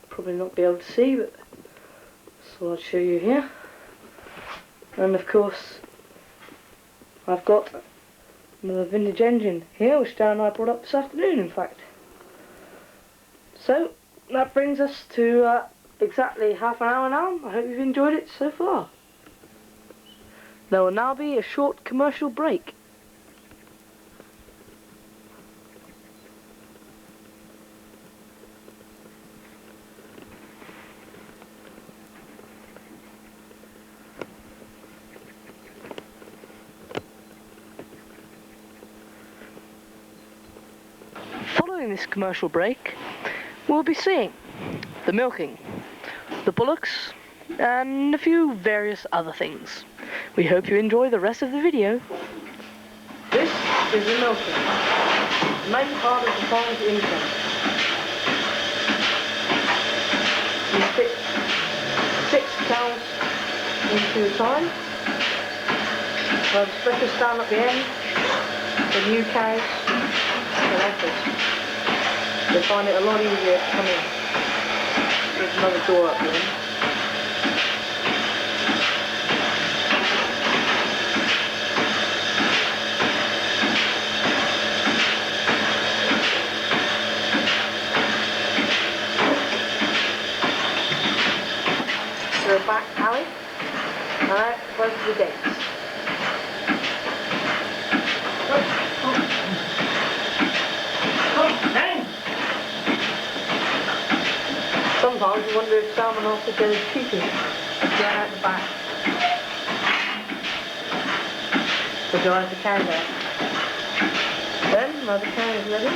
probably not be able to see, but so I'll show you here. And of course, I've got another vintage engine here, which Dan and I brought up this afternoon, in fact. So that brings us to exactly half an hour now. I hope you've enjoyed it so far. There will now be a short commercial break. Following this commercial break, we'll be seeing the milking, the bullocks, and a few various other things. We hope you enjoy the rest of the video. This is the milking, the main part of the farm's income. We stick 6 cows into a time. We have a special stand at the end for new cows and heifers. They find it a lot easier to come in. There's another door up there. To the back alley, and out close to the gates. Sometimes you wonder if Sam and I could get a cheeky and get out the back to drive the cows out. Then, now the cow is ready,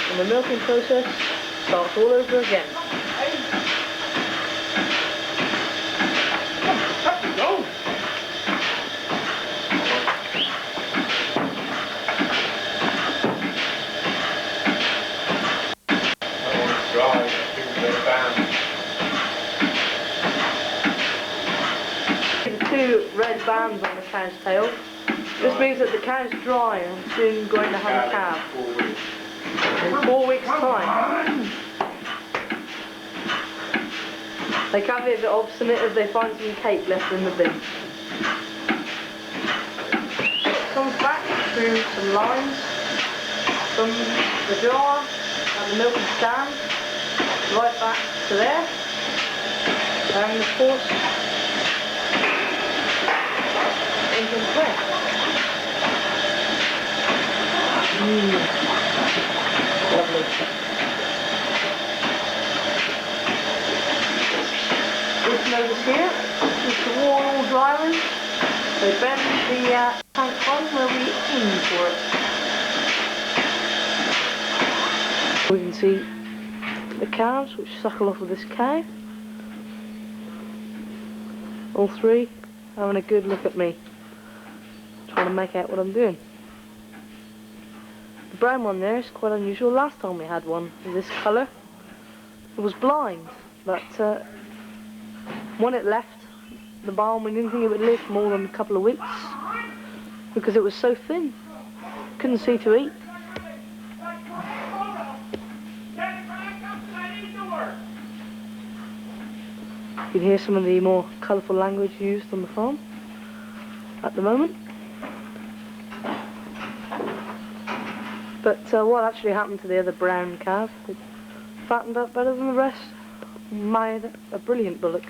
and the milking process starts all over again. Two red bands on the cow's tail. This means that the cow's dry and soon going to have a calf. In 4 weeks' time. They can be a bit obstinate if they find some cake left in the bin. It comes back through some lines from the jar and the milking stand right back to there. And of course, into the press. Lovely. This notice here is the wall drivers. They bend the tank on where we aim for it. We can see the calves which suckle off of this cow. All three having a good look at me, trying to make out what I'm doing. The brown one there is quite unusual. Last time we had one of this colour, it was blind, but when it left the barn we didn't think it would live more than a couple of weeks because it was so thin, couldn't see to eat. You can hear some of the more colourful language used on the farm at the moment. But what actually happened to the other brown calf? It fattened up better than the rest, made a brilliant bullock.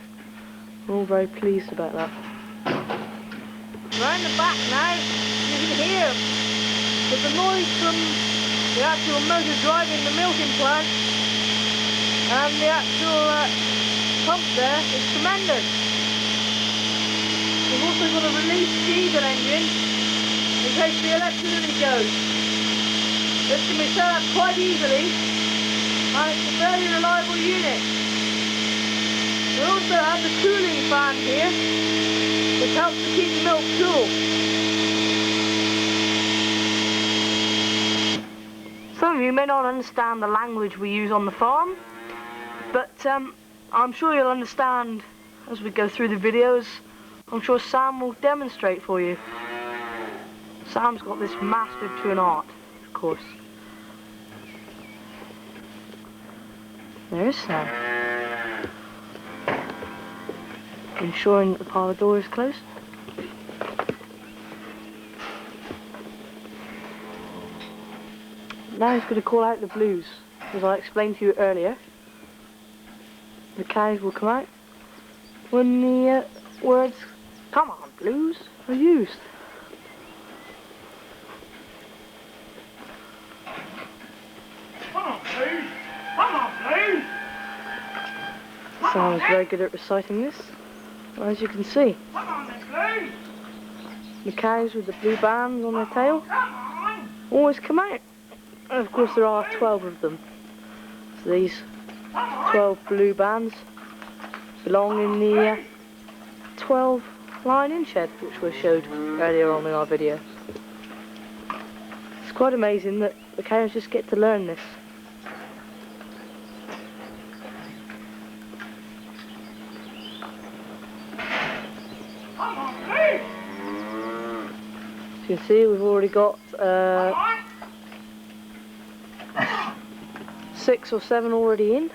We're all very pleased about that. Round the back now, you can hear there's a noise from the actual motor driving the milking plant, and the actual pump there is tremendous. We've also got a release diesel engine in case the electricity goes. This can be set up quite easily, and it's a very reliable unit. We also have the cooling fan here, which helps to keep the milk cool. Some of you may not understand the language we use on the farm, but I'm sure you'll understand as we go through the videos. I'm sure Sam will demonstrate for you. Sam's got this mastered to an art, of course. There is Sam. Ensuring that the parlour door is closed. Now he's going to call out the blues. As I explained to you earlier, the cows will come out when the words "come on blues" are used. Come on blues! Come on blues! Sam is very good at reciting this, as you can see. Come on then blues! The cows with the blue bands on their tail Come on! always come out. And of course there are 12 of them. So these 12 blue bands belong in the 12 line-in shed, which we showed earlier on in our video. It's quite amazing that the cows just get to learn this. Come on blues! As you can see, we've already got 6 or 7 already in.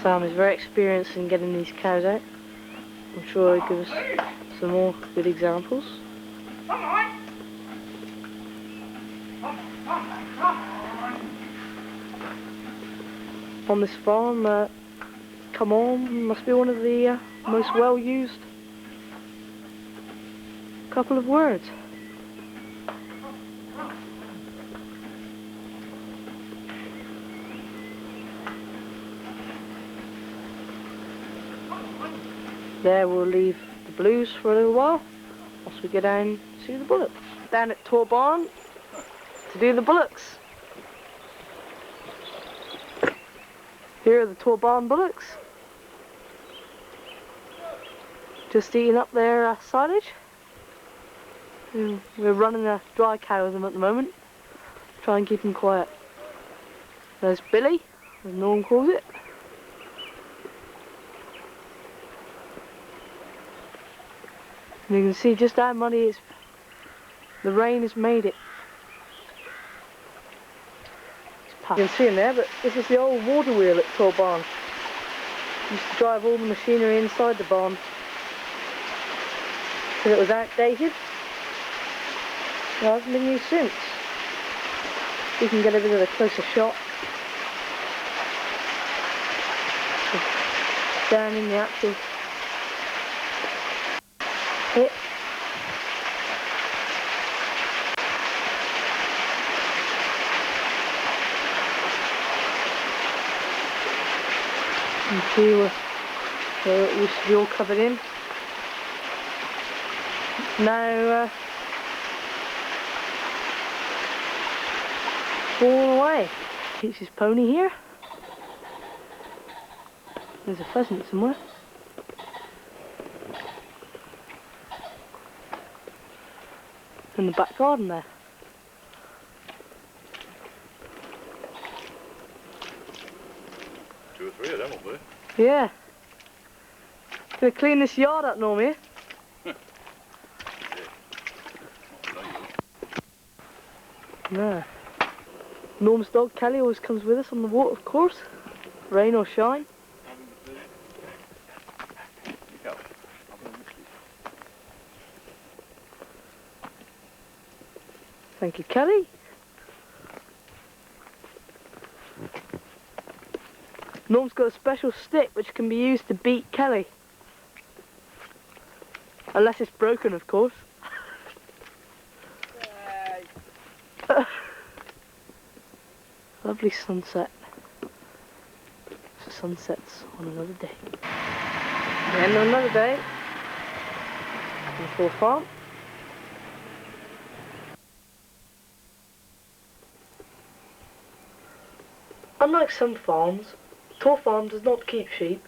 Sam is very experienced in getting these cows out. I'm sure he'll give us some more good examples. Come on! On this farm, come on must be one of the most well-used couple of words. There we'll leave the blues for a little while whilst we go down to the bullocks. Down at Torr barn to do the bullocks. Here are the Torr barn bullocks. Just eating up their silage. We're running a dry cow with them at the moment. Try and keep them quiet. There's Billy, as Norm calls it. And you can see just how muddy the rain has made it. You can see him there, but this is the old water wheel at Torr barn. Used to drive all the machinery inside the barn because it was outdated. It hasn't been used since. You can get a bit of a closer shot down in the actual pit. You see where it used to be all covered in. Now falling away. Keeps his pony here. There's a pheasant somewhere. In the back garden there. Two or three of them will be. Yeah. Gonna clean this yard up, Norm, here. No. Norm's dog Kelly always comes with us on the walk, of course. Rain or shine. Thank you, Kelly. Norm's got a special stick which can be used to beat Kelly. Unless it's broken, of course. Lovely sunset. Sunsets on another day. The end of another day on the Torr farm. Unlike some farms, Torr farm does not keep sheep.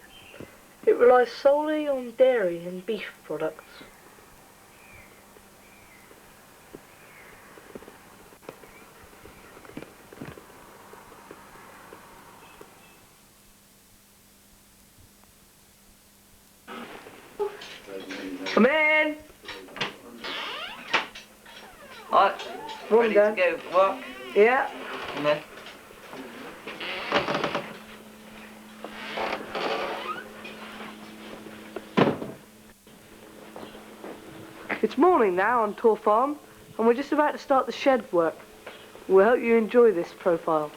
It relies solely on dairy and beef products. Come in! Alright, ready to go for work? Yeah. Come in. It's morning now on Torr Farm, and we're just about to start the shed work. We hope you enjoy this profile.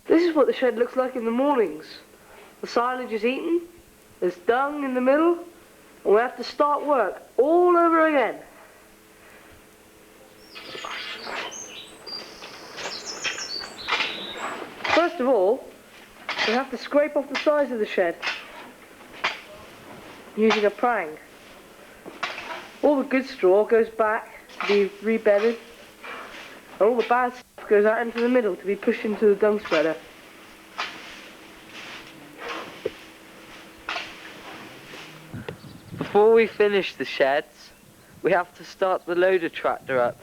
This is what the shed looks like in the mornings. The silage is eaten, there's dung in the middle, and we have to start work all over again. First of all, we have to scrape off the sides of the shed using a prang. All the good straw goes back to be rebedded, and all the bad stuff goes out into the middle to be pushed into the dung spreader. Before we finish the sheds, we have to start the loader tractor up,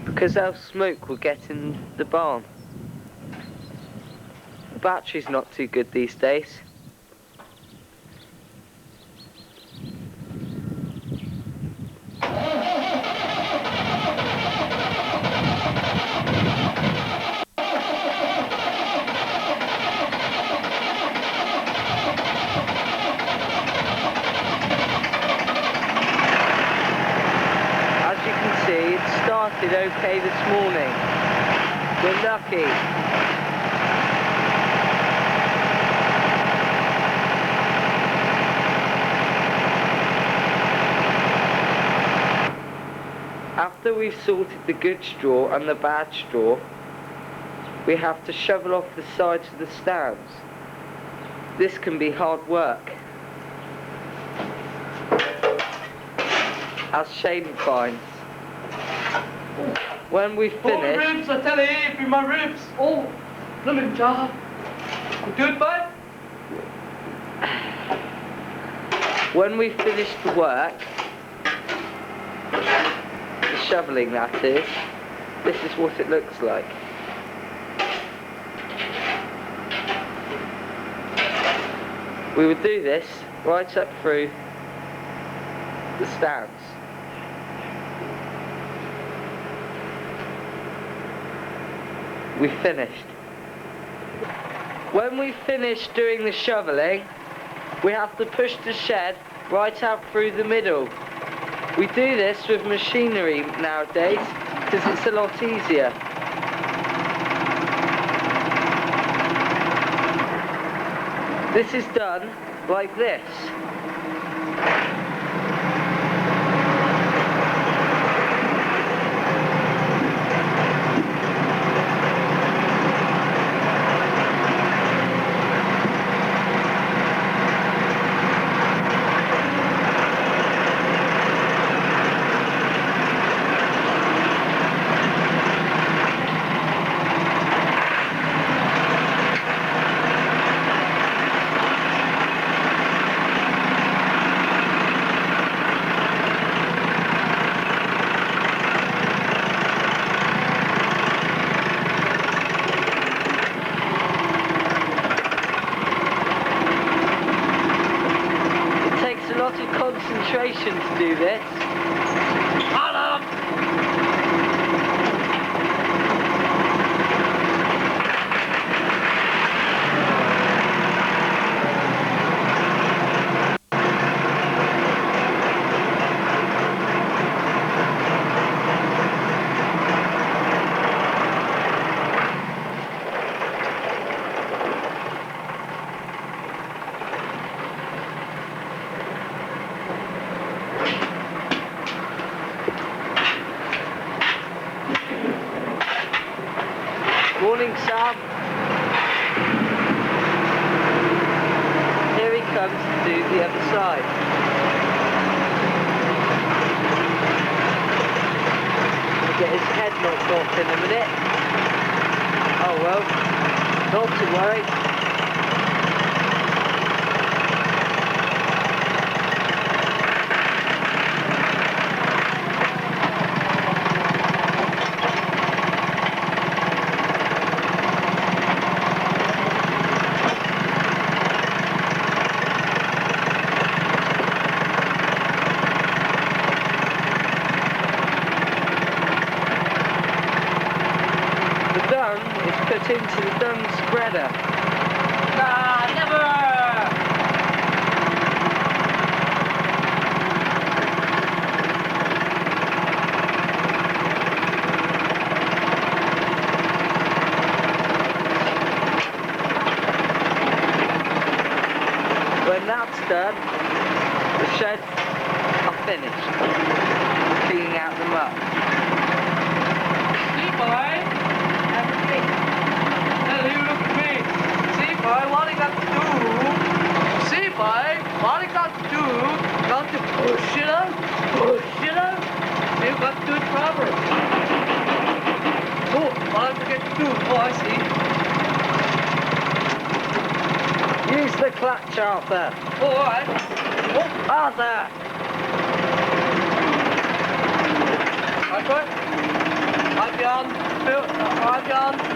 because else smoke will get in the barn. The battery's not too good these days. It started okay this morning. We're lucky. After we've sorted the good straw and the bad straw, we have to shovel off the sides of the stands. This can be hard work, as Shane finds. When we finish... Oh, ribs, I tell you, be my ribs. Oh, lemon jar. You do it, bud? When we finish the work, the shoveling that is, this is what it looks like. We would do this right up through the stands. We finished. When we finish doing the shoveling, we have to push the shed right out through the middle. We do this with machinery nowadays because it's a lot easier. This is done like this. Concentration to do this. Hold on! Morning, Sam. Here he comes to do the other side. He'll get his head knocked off in a minute. Oh well, not to worry. cut into the dung spreader. Nah, never! When that's done, the sheds are finished. Cleaning out the muck. See, boy? Now you look at me. See, boy, what I got to do? See, boy, what I got to do? Got to push it out. Push it out. See, you got to do it proper. Oh, what I forget to do? Oh, I see. Use the clutch, Arthur. Oh, all right. Oh, Arthur! Arthur? I've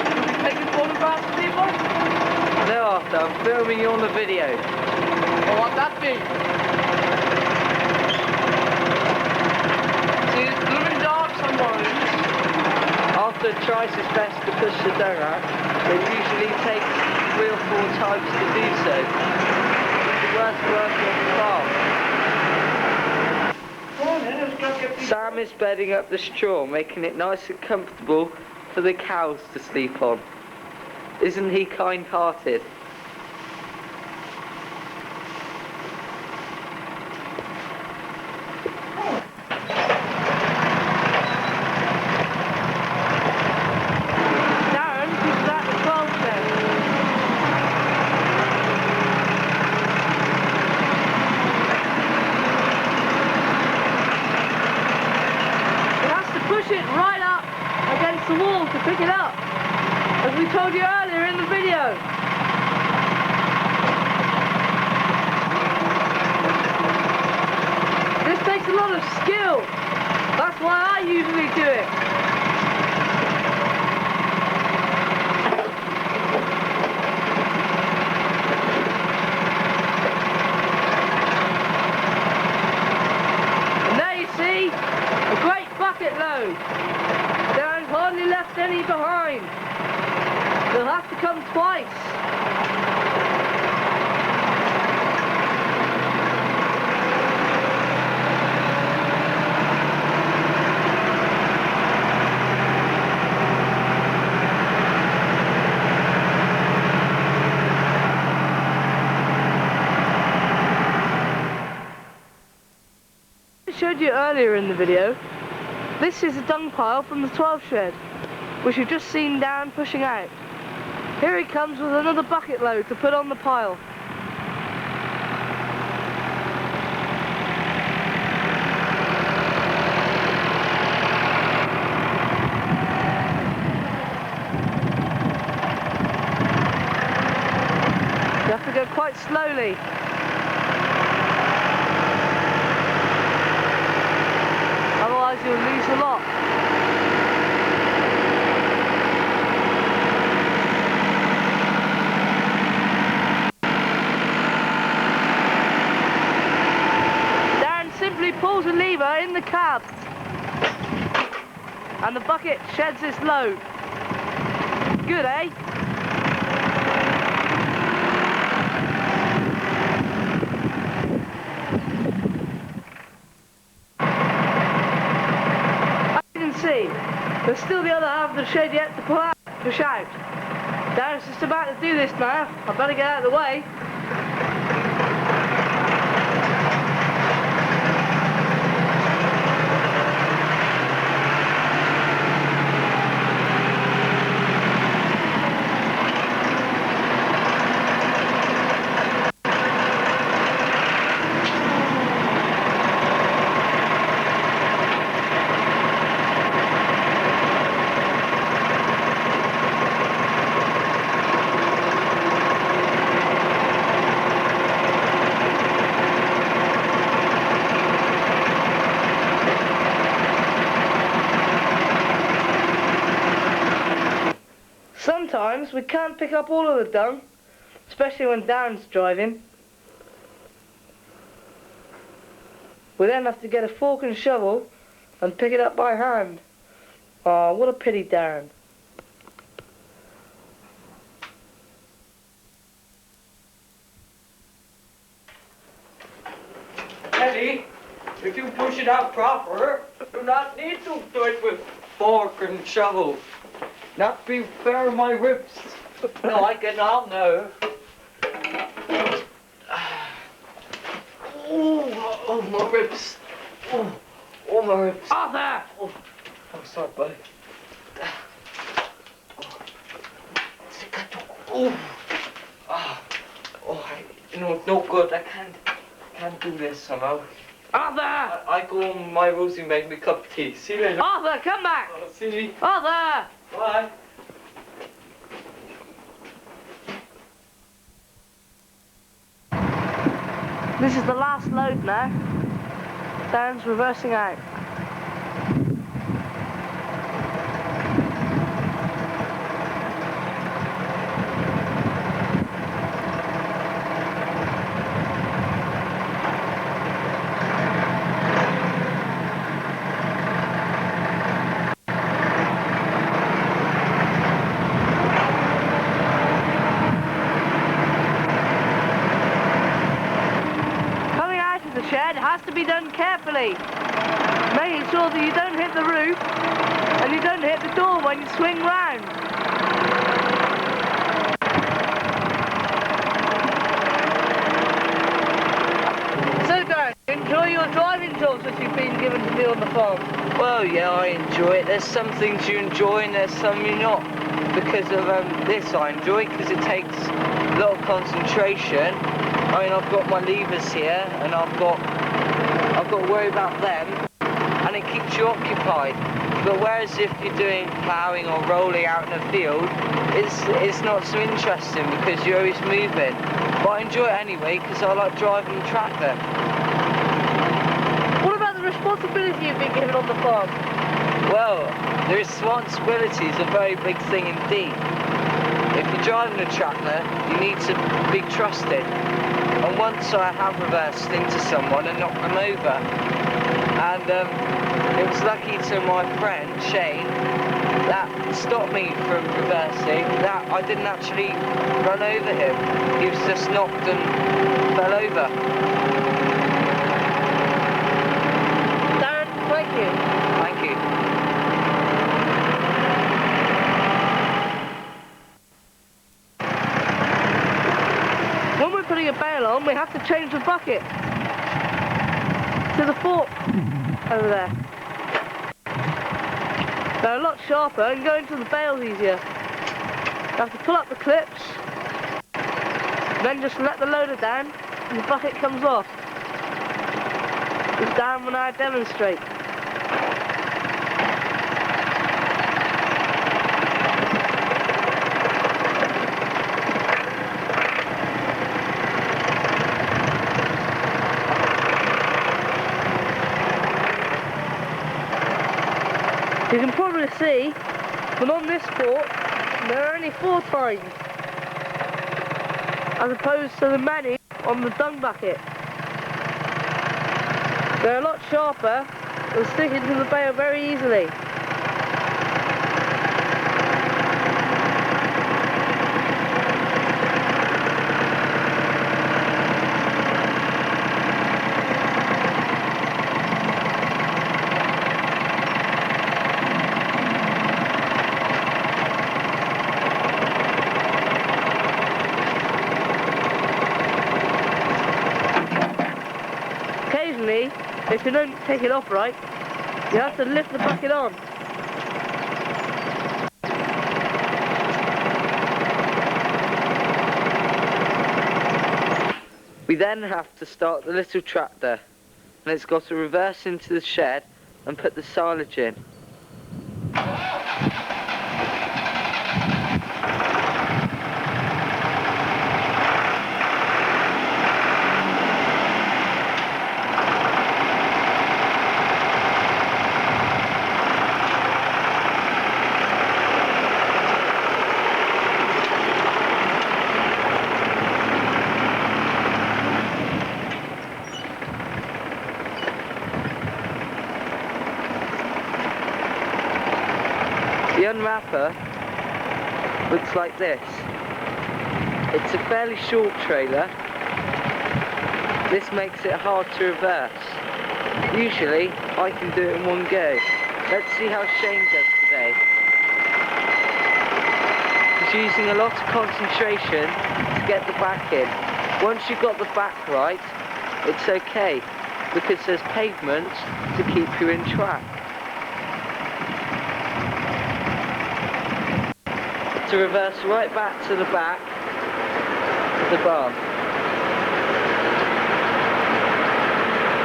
you'll be taking photographs of people? No, Arthur, I'm filming you on the video. Oh, what that be? See, it's blooming dark sometimes. Arthur tries his best to push the dung out, but it usually takes 3 or 4 times to do so. It's worth working on the farm. Come on then, let's go get these. Sam is bedding up the straw, making it nice and comfortable for the cows to sleep on. Isn't he kind-hearted? Darren, this is at the 12 shed. It has to push it right up against the wall to pick it up, as we told you earlier in the video. This takes a lot of skill. That's why I usually do it. And there you see, a great bucket load. Darren's hardly left any behind. They'll have to come twice. I showed you earlier in the video, this is a dung pile from the 12 shed, which you've just seen Darren pushing out. Here he comes with another bucket load to put on the pile. You have to go quite slowly. Otherwise you'll lose a lot. Darren simply pulls a lever in the cab and the bucket sheds its load. Good, eh? See, there's still the other half of the shed yet to push out. Darren's just about to do this now. I better get out of the way. Sometimes we can't pick up all of the dung, especially when Darren's driving. We then have to get a fork and shovel and pick it up by hand. Oh, what a pity, Darren. If you push it out proper, you not need to do it with fork and shovel. Not be fair, my ribs. No, I can now know. Oh, my ribs. Oh, my ribs. Arthur! Oh, sorry, buddy. You know, it's no good. I can't do this somehow. Arthur! I go on my Rosie make me a cup of tea. See you later. Arthur, come back! See you. Arthur! Bye. This is the last load now. Dan's reversing out. Has to be done carefully, making sure that you don't hit the roof and you don't hit the door when you swing round. So Dan, enjoy your driving jobs that you've been given to do on the farm. Well, yeah, I enjoy it. There's some things you enjoy and there's some you not. Because of this I enjoy it because it takes a lot of concentration. I mean, I've got my levers here and I've got to worry about them and it keeps you occupied. But whereas if you're doing ploughing or rolling out in a field, it's not so interesting because you're always moving. But I enjoy it anyway because I like driving the tractor. What about the responsibility you've been given on the farm? Well, the responsibility is a very big thing indeed. If you're driving a tractor, you need to be trusted. And once I have reversed into someone and knocked them over. And it was lucky to my friend, Shane, that stopped me from reversing, that I didn't actually run over him. He was just knocked and fell over. Darren, thank you. Thank you. When we're putting a bale on, we have to change the bucket to the fork over there. They're a lot sharper and going to the bale's easier. You have to pull up the clips, then just let the loader down and the bucket comes off. As Dan will now demonstrate. You can probably see that on this fork there are only 4 tines as opposed to the many on the dung bucket. They're a lot sharper and stick into the bale very easily. Occasionally, if you don't take it off right, you have to lift the bucket on. We then have to start the little tractor, and it's got to reverse into the shed and put the silage in. The unwrapper looks like this. It's a fairly short trailer. This makes it hard to reverse. Usually, I can do it in one go. Let's see how Shane does today. He's using a lot of concentration to get the back in. Once you've got the back right, it's okay, because there's pavement to keep you in track. To reverse right back to the back of the barn.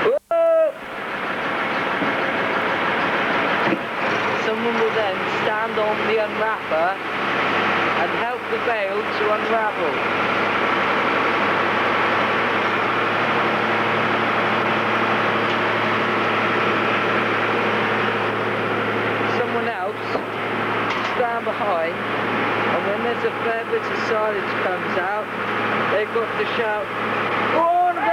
Whoa! Someone will then stand on the unwrapper and help the bale to unravel. Someone else stand behind, and when there's a fair bit of silage comes out, they've got to shout, "Go on a bit!"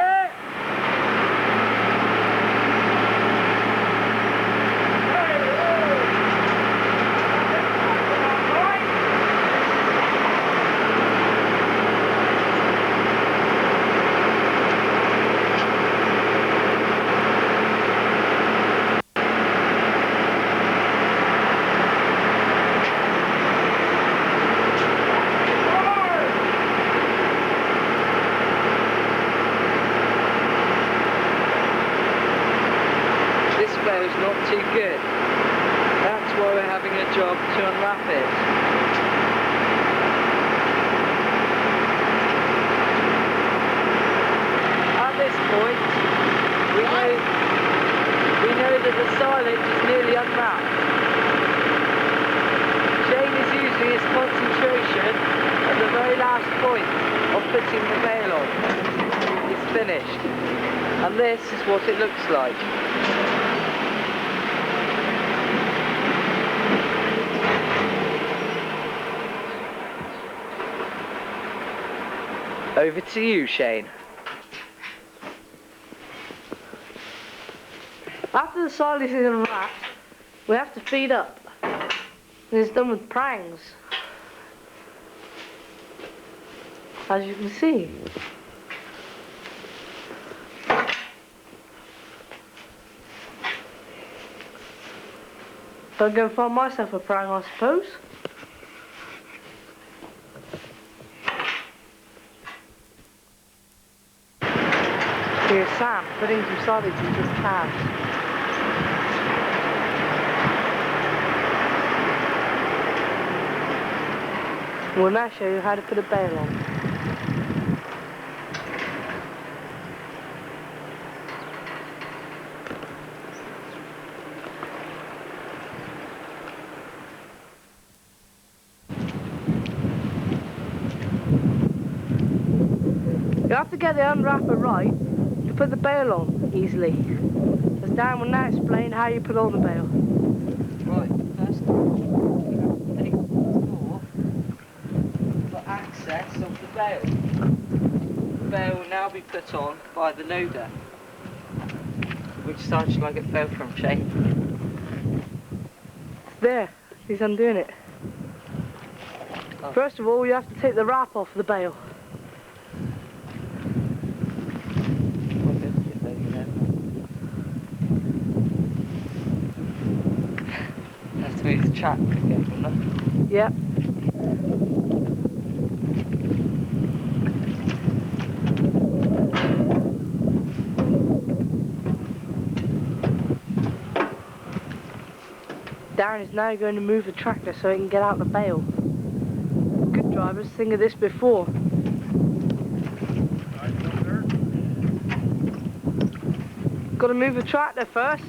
Is not too good. That's why we're having a job to unwrap it. At this point, we know that the silage is nearly unwrapped. Shane is using his concentration at the very last point of putting the bale on. It's finished. And this is what it looks like. Over to you, Shane. After the silage is unwrapped, we have to feed up. It's done with prangs, as you can see. I'll go find myself a prang, I suppose. Here's Sam putting some silage into the calves. We'll now show you how to put a bale on. You have to get the unwrapper right to put the bale on easily. As Dan will now explain how you put on the bale. Right, first of all, you have to take the door for access of the bale. The bale will now be put on by the loader. Which side shall I get bale from, Shane? There, he's undoing it. Oh. First of all, you have to take the wrap off the bale. Have to move the track again, wouldn't it? Yep. Darren is now going to move the tractor so he can get out the bale. Good drivers think of this before. Got to move the tractor first.